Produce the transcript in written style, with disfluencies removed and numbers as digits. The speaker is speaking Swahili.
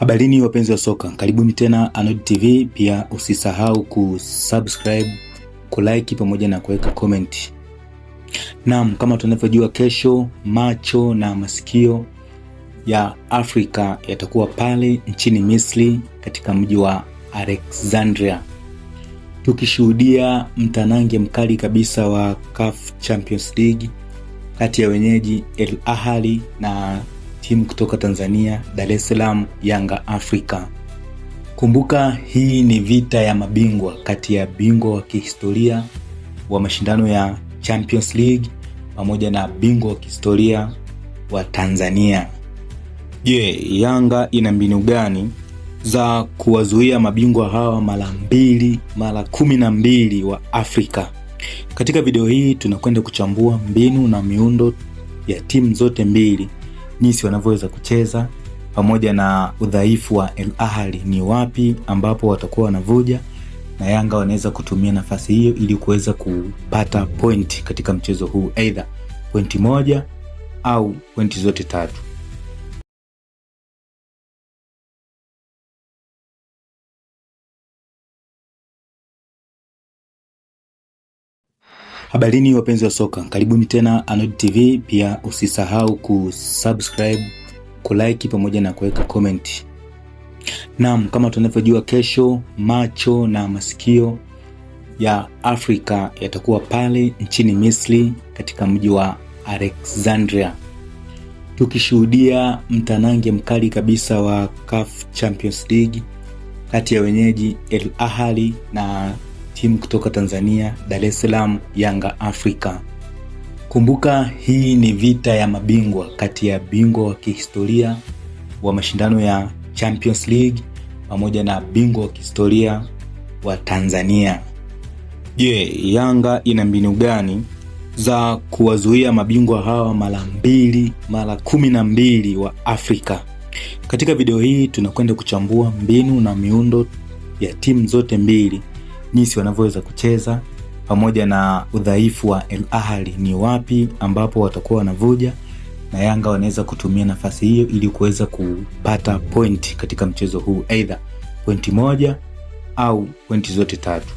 Habarini wapenzi wa soka, karibuni tena Anod TV. Pia usisahau kusubscribe, kulike pamoja na kuweka comment. Naam, kama tunavyojua, kesho macho na masikio ya Afrika yatakuwa pale nchini Misri katika mji wa Alexandria, tukishuhudia mtanange mkali kabisa wa CAF Champions League kati ya wenyeji Al Ahly na timu kutoka Tanzania, Dar es Salaam Yanga Africa. Kumbuka, hii ni vita ya mabingwa kati ya bingwa wa kihistoria wa mashindano ya Champions League pamoja na bingwa wa kihistoria wa Tanzania. Je, Yanga ina mbinu gani za kuwazuia mabingwa hawa mara 12 wa Afrika? Katika video hii tunakwenda kuchambua mbinu na miundo ya timu zote mbili, jinsi wanavyoweza kucheza pamoja na udhaifu wa Al Ahly ni wapi ambapo watakuwa wanavuja, na Yanga wanaweza kutumia nafasi hiyo ili kuweza kupata point katika mchezo huu, either pointi moja au pointi zote tatu. Habarini wapenzi wa soka, karibuni tena Anod TV. Pia usisahau kusubscribe, kulike pamoja na kuweka comment. Naam, kama tunavyojua, kesho macho na masikio ya Afrika yatakuwa pale nchini Misri katika mji wa Alexandria, tukishuhudia mtanange mkali kabisa wa CAF Champions League kati ya wenyeji Al Ahly na timu kutoka Tanzania, Dar es Salaam Yanga Africa. Kumbuka, hii ni vita ya mabingwa kati ya bingwa wa kihistoria wa mashindano ya Champions League pamoja na bingwa wa kihistoria wa Tanzania. Je, Yanga ina mbinu gani za kuwazuia mabingwa hawa mara 12 wa Afrika? Katika video hii tunakwenda kuchambua mbinu na miundo ya timu zote mbili, jinsi wanavyoweza kucheza pamoja na udhaifu wa Al Ahly ni wapi ambapo watakuwa wanavuja, na Yanga wanaweza kutumia nafasi hiyo ili kuweza kupata point katika mchezo huu, either pointi moja au pointi zote tatu.